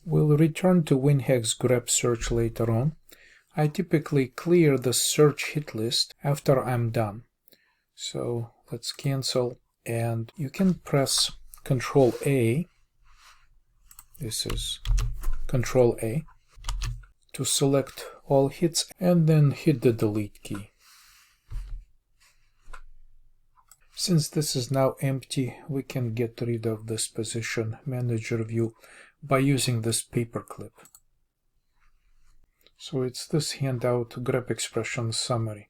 We'll return to WinHex grep search later on. I typically clear the search hit list after I'm done. So let's cancel, and you can press Control A. This is Control A to select all hits and then hit the delete key. Since this is now empty, we can get rid of this position manager view by using this paperclip. So it's this handout grep expression summary.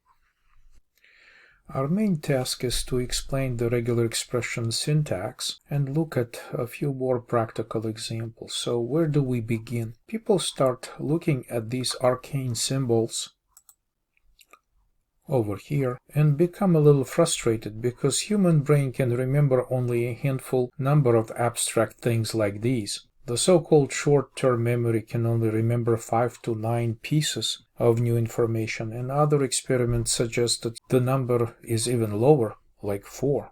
Our main task is to explain the regular expression syntax and look at a few more practical examples. So where do we begin? People start looking at these arcane symbols over here and become a little frustrated because human brain can remember only a handful number of abstract things like these. The so-called short-term memory can only remember 5 to 9 pieces of new information, and other experiments suggest that the number is even lower, like 4.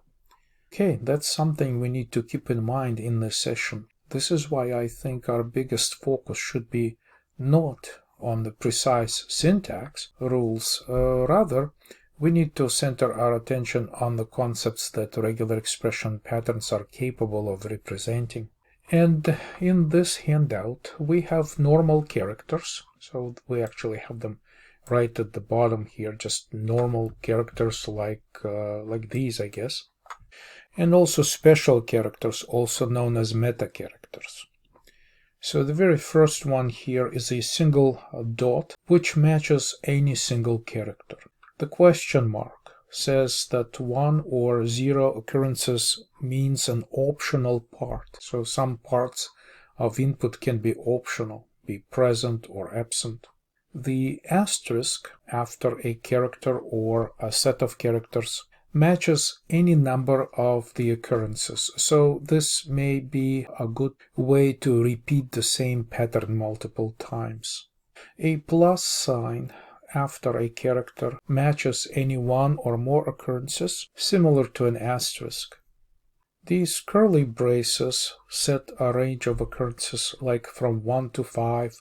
Okay, that's something we need to keep in mind in this session. This is why I think our biggest focus should be not on the precise syntax rules. Rather, we need to center our attention on the concepts that regular expression patterns are capable of representing. And in this handout, we have normal characters. So we actually have them right at the bottom here, just normal characters like these, I guess. And also special characters, also known as meta characters. So the very first one here is a single dot, which matches any single character. The question mark says that 1 or 0 occurrences means an optional part. So some parts of input can be optional, be present or absent. The asterisk after a character or a set of characters matches any number of the occurrences. So this may be a good way to repeat the same pattern multiple times. A plus sign after a character matches any 1 or more occurrences, similar to an asterisk. These curly braces set a range of occurrences like from 1 to 5,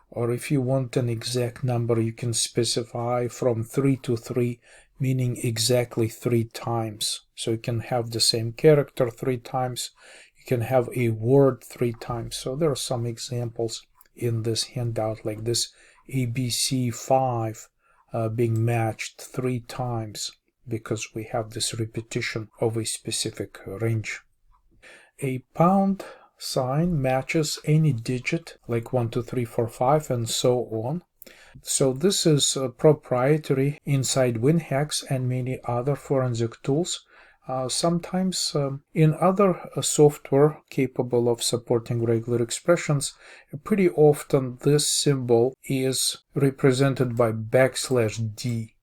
or if you want an exact number, you can specify from 3 to 3, meaning exactly 3 times. So you can have the same character 3 times, you can have a word 3 times. So there are some examples in this handout like this ABC5 being matched 3 times because we have this repetition of a specific range. A pound sign matches any digit like 1, 2, 3, 4, 5 and so on. So this is proprietary inside WinHex and many other forensic tools. Sometimes in other software capable of supporting regular expressions, pretty often this symbol is represented by \D.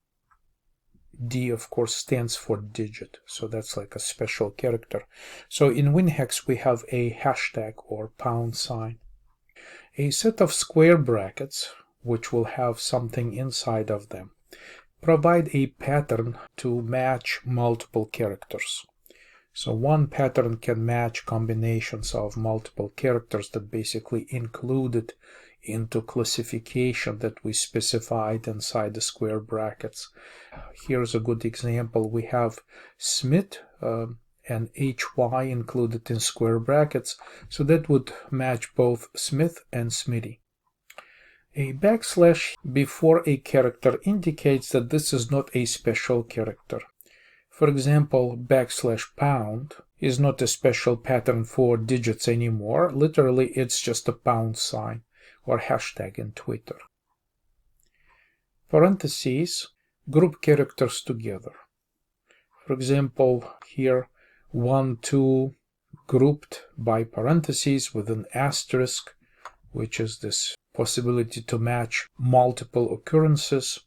D, of course, stands for digit, so that's like a special character. So in WinHex we have a hashtag or pound sign. A set of square brackets, which will have something inside of them, provide a pattern to match multiple characters. So one pattern can match combinations of multiple characters that basically included into classification that we specified inside the square brackets. Here's a good example. We have Smith and HY included in square brackets, so that would match both Smith and Smitty. A backslash before a character indicates that this is not a special character. For example, \pound is not a special pattern for digits anymore. Literally, it's just a pound sign or hashtag in Twitter. Parentheses group characters together. For example, here 1, 2 grouped by parentheses with an asterisk, which is this possibility to match multiple occurrences,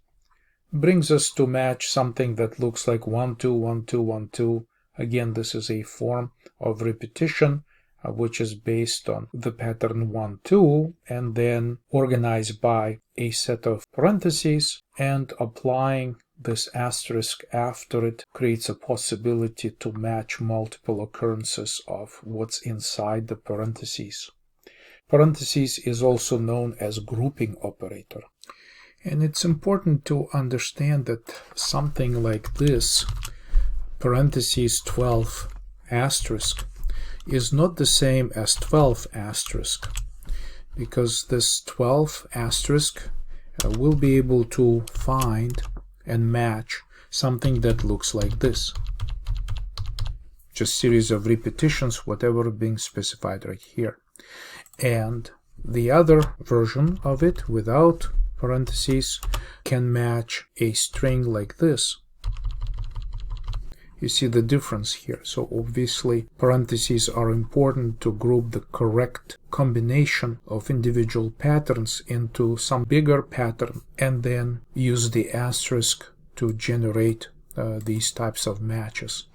brings us to match something that looks like 1, 2, 1, 2, 1, 2. Again, this is a form of repetition which is based on the pattern 1, 2, and then organized by a set of parentheses, and applying this asterisk after it creates a possibility to match multiple occurrences of what's inside the parentheses. Parentheses is also known as grouping operator. And it's important to understand that something like this, parentheses 12 asterisk, is not the same as 12 asterisk, because this 12 asterisk will be able to find and match something that looks like this. Just series of repetitions, whatever being specified right here. And the other version of it, without parentheses, can match a string like this. You see the difference here. So obviously parentheses are important to group the correct combination of individual patterns into some bigger pattern, and then use the asterisk to generate these types of matches.